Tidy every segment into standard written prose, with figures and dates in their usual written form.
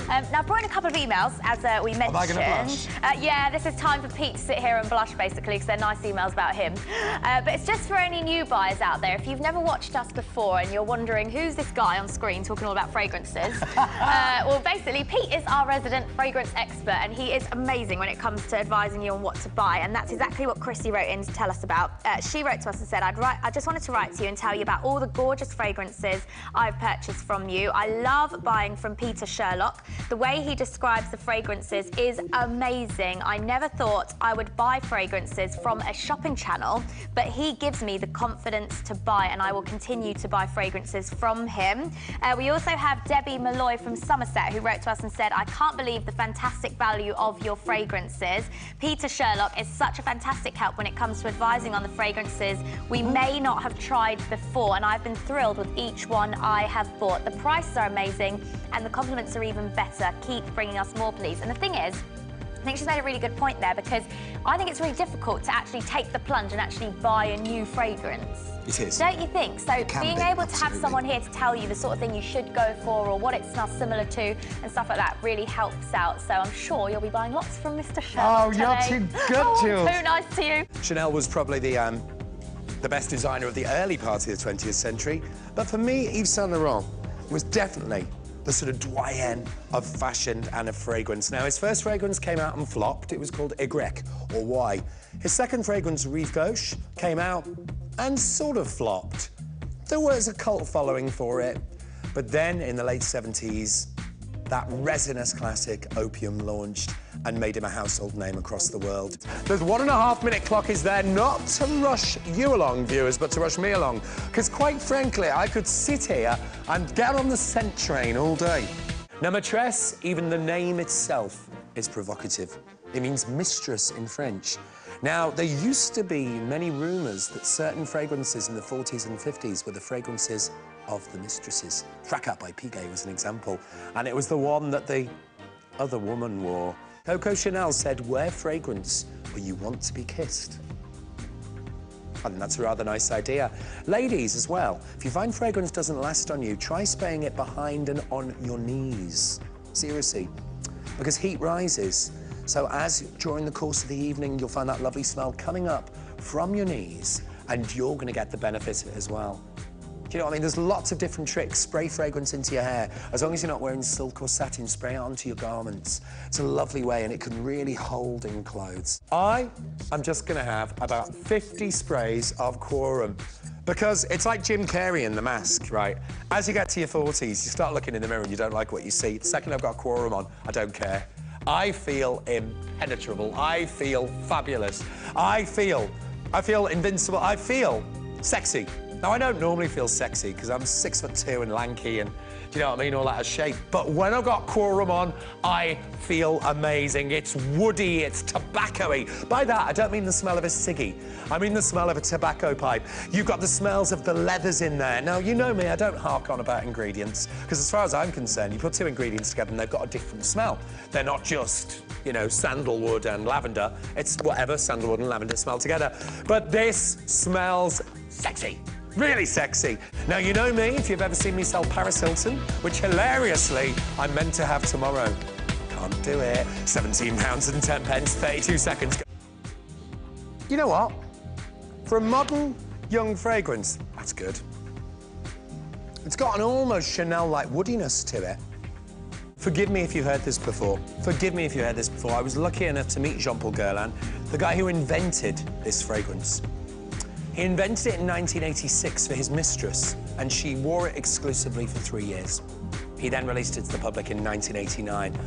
Now, I brought in a couple of emails, as we mentioned. Am I going to blush? Yeah, this is time for Pete to sit here and blush, basically, because they're nice emails about him. But it's just for any new buyers out there. If you've never watched us before and you're wondering who's this guy on screen talking all about fragrances, well, basically, Pete is our resident fragrance expert, and he is amazing when it comes to advising you on what to buy, and that's exactly what Chrissy wrote in to tell us about. She wrote to us and said, I just wanted to write to you and tell you about all the gorgeous fragrances I've purchased from you. I love buying from Peter Sherlock. The way he describes the fragrances is amazing. I never thought I would buy fragrances from a shopping channel, but he gives me the confidence to buy, and I will continue to buy fragrances from him. We also have Debbie Malloy from Somerset, who wrote to us and said, I can't believe the fantastic value of your fragrances. Peter Sherlock is such a fantastic help when it comes to advising on the fragrances we may not have tried before, and I've been thrilled with each one I have bought. The prices are amazing and the compliments are even better. Keep bringing us more, please. And the thing is, I think she's made a really good point there, because I think it's really difficult to actually take the plunge and actually buy a new fragrance. It is. Don't you think? So being able to have someone here to tell you the sort of thing you should go for or what it smells similar to and stuff like that really helps out. So I'm sure you'll be buying lots from Mr. Sherlock today. Oh, you're too good, Jules. Too nice to you. Chanel was probably the best designer of the early part of the 20th century. But for me, Yves Saint Laurent was definitely the sort of doyen of fashion and of fragrance. Now, his first fragrance came out and flopped. It was called Y, or Y. His second fragrance, Rive Gauche, came out and sort of flopped. There was a cult following for it. But then, in the late 70s, that resinous classic, Opium, launched and made him a household name across the world. The 1.5-minute clock is there not to rush you along, viewers, but to rush me along. Because quite frankly, I could sit here and get on the scent train all day. Now, Maîtresse, even the name itself is provocative. It means mistress in French. Now, there used to be many rumours that certain fragrances in the 40s and 50s were the fragrances of the mistresses. Fracas by Piguet was an example, and it was the one that the other woman wore. Coco Chanel said, wear fragrance or you want to be kissed. I think that's a rather nice idea. Ladies, as well, if you find fragrance doesn't last on you, try spraying it behind and on your knees. Seriously, because heat rises. So during the course of the evening, you'll find that lovely smell coming up from your knees, and you're going to get the benefit as well. Do you know what I mean? There's lots of different tricks. Spray fragrance into your hair. As long as you're not wearing silk or satin, spray it onto your garments. It's a lovely way, and it can really hold in clothes. I am just going to have about 50 sprays of Quorum, because it's like Jim Carrey in The Mask, right? As you get to your 40s, you start looking in the mirror and you don't like what you see. The second I've got Quorum on, I don't care. I feel impenetrable. I feel fabulous. I feel invincible. I feel sexy. Now, I don't normally feel sexy because I'm 6'2" and lanky and, do you know what I mean, all out of shape. But when I've got Quorum on, I feel amazing. It's woody, it's tobacco-y. By that, I don't mean the smell of a ciggy. I mean the smell of a tobacco pipe. You've got the smells of the leathers in there. Now, you know me, I don't hark on about ingredients, because as far as I'm concerned, you put two ingredients together and they've got a different smell. They're not just, you know, sandalwood and lavender. It's whatever sandalwood and lavender smell together. But this smells sexy. Really sexy. Now, you know me, if you've ever seen me sell Paris Hilton, which hilariously I'm meant to have tomorrow. Can't do it. £17 and 10 pence, 32 seconds. You know what? For a modern young fragrance, that's good. It's got an almost Chanel-like woodiness to it. Forgive me if you heard this before. Forgive me if you heard this before. I was lucky enough to meet Jean-Paul Guerlain, the guy who invented this fragrance. He invented it in 1986 for his mistress, and she wore it exclusively for 3 years. He then released it to the public in 1989.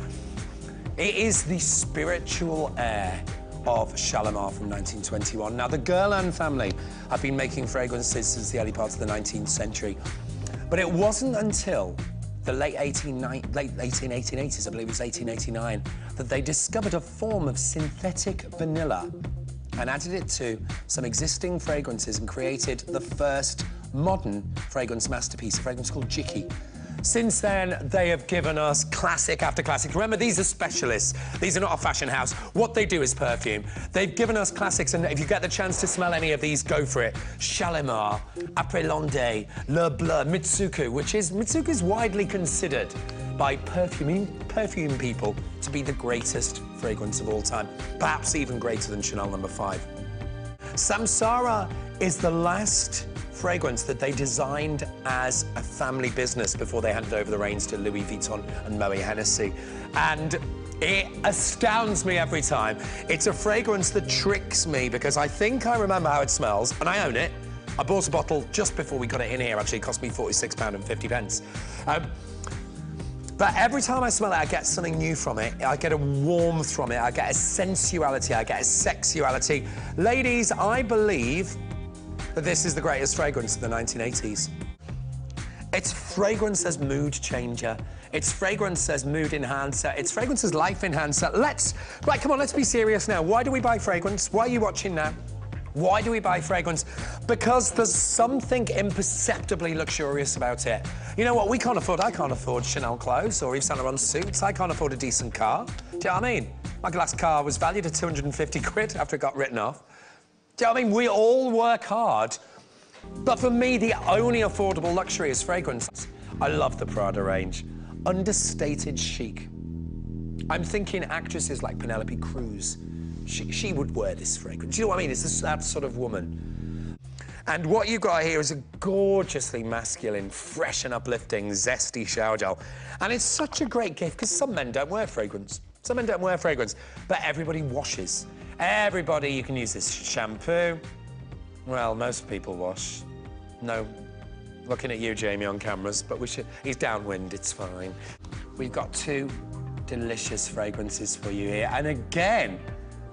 It is the spiritual heir of Shalimar from 1921. Now, the Guerlain family have been making fragrances since the early part of the 19th century, but it wasn't until the late 1880s, I believe it was 1889, that they discovered a form of synthetic vanilla and added it to some existing fragrances and created the first modern fragrance masterpiece, a fragrance called Jicky. Since then, they have given us classic after classic. Remember, these are specialists. These are not a fashion house. What they do is perfume. They've given us classics, and if you get the chance to smell any of these, go for it. Shalimar, Après Landais, Le Bleu, Mitsuku, Mitsuku is widely considered by perfume people to be the greatest fragrance of all time, perhaps even greater than Chanel No. 5. Samsara is the last fragrance that they designed as a family business before they handed over the reins to Louis Vuitton and Moet Hennessy. And it astounds me every time. It's a fragrance that tricks me because I think I remember how it smells, and I own it. I bought a bottle just before we got it in here. Actually, it cost me £46.50. But every time I smell it, I get something new from it. I get a warmth from it. I get a sensuality. I get a sexuality. Ladies, I believe that this is the greatest fragrance of the 1980s. It's fragrance as mood changer. It's fragrance as mood enhancer. It's fragrance as life enhancer. Right, come on, let's be serious now. Why do we buy fragrance? Why are you watching now? Why do we buy fragrance? Because there's something imperceptibly luxurious about it. You know what we can't afford? I can't afford Chanel clothes or Yves Saint Laurent suits. I can't afford a decent car. Do you know what I mean? My last car was valued at 250 quid after it got written off. Do you know what I mean? We all work hard. But for me, the only affordable luxury is fragrance. I love the Prada range. Understated chic. I'm thinking actresses like Penelope Cruz. She would wear this fragrance. Do you know what I mean? It's that sort of woman. And what you've got here is a gorgeously masculine, fresh and uplifting, zesty shower gel. And it's such a great gift, because some men don't wear fragrance. Some men don't wear fragrance, but everybody washes. Everybody, you can use this shampoo. Well, most people wash. No, looking at you, Jamie, on cameras, but we should... He's downwind, it's fine. We've got two delicious fragrances for you here. And again,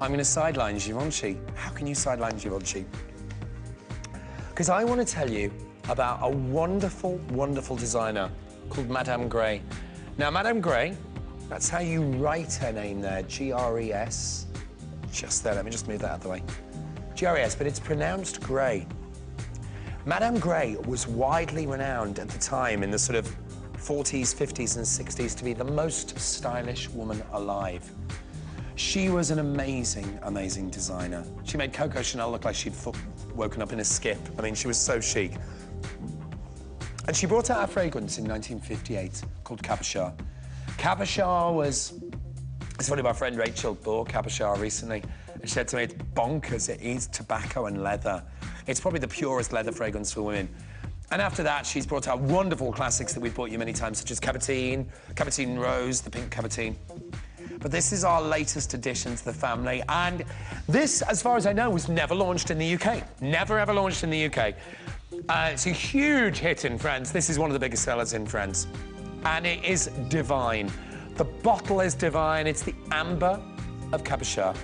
I'm going to sideline Givenchy. How can you sideline Givenchy? Because I want to tell you about a wonderful, wonderful designer called Madame Grey. Now, Madame Grey, that's how you write her name there, G-R-E-S. Just there, let me just move that out of the way. G-R-E-S, but it's pronounced Grey. Madame Grey was widely renowned at the time in the sort of 40s, 50s and 60s to be the most stylish woman alive. She was an amazing, amazing designer. She made Coco Chanel look like she'd woken up in a skip. I mean, she was so chic. And she brought out a fragrance in 1958 called Cabochard. Cabochard was... It's funny, my friend Rachel bought Cabochard recently, and she said to me, it's bonkers, it eats tobacco and leather. It's probably the purest leather fragrance for women. And after that, she's brought out wonderful classics that we've bought you many times, such as Cabotin, Cabotin Rose, the pink Cabotin. But this is our latest addition to the family, and this, as far as I know, was never launched in the UK. Never, ever launched in the UK. It's a huge hit in France. This is one of the biggest sellers in France. And it is divine. The bottle is divine. It's the amber of Cabochard.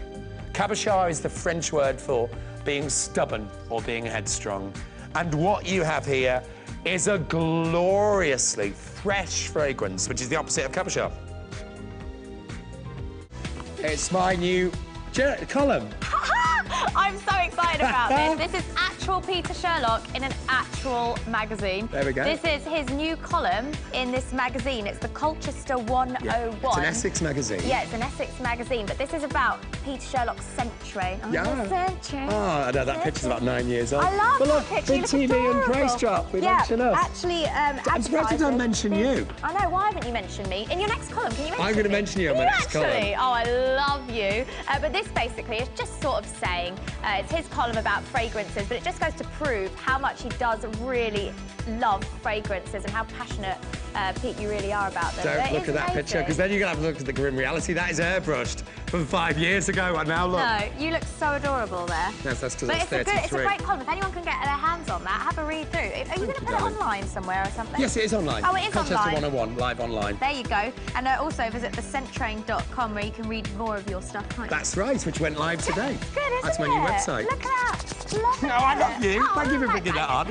Cabochard is the French word for being stubborn or being headstrong. And what you have here is a gloriously fresh fragrance, which is the opposite of Cabochard. It's my new column. I'm so excited about this. This is actual Peter Sherlock in an actual magazine. There we go. This is his new column in this magazine. It's the Colchester 101. Yeah, it's an Essex magazine. Yeah, it's an Essex magazine, but this is about Peter Sherlock's century. Yeah. Century. Oh, I know, that picture's about 9 years old. I love but that look, picture. big TV and price drop. We mention us. Actually, I'm surprised I don't mention you. I know, why haven't you mentioned me? In your next column, can you mention me? I'm going to mention you in my next column. Actually? Oh, I love you. But this basically is just sort of saying, it's his column about fragrances, but it just goes to prove how much he does really love fragrances and how passionate, Pete, you really are about them. Don't look at that picture, because then you're going to have to look at the grim reality. That is airbrushed from 5 years ago, and now look. No, you look so adorable there. Yes, that's because But it's 33. it's a great column. If anyone can get their hands on that, have a read through. Are you going to put it online somewhere or something? Yes, it is online. Oh, it is Colchester online. 101, live online. There you go. And also visit thecentrain.com where you can read more of your stuff, can't you? That's right, which went live today. Good, isn't That's my it? new website. Look at that. Love it. No, I love you. Oh, Thank you for I like bringing that on.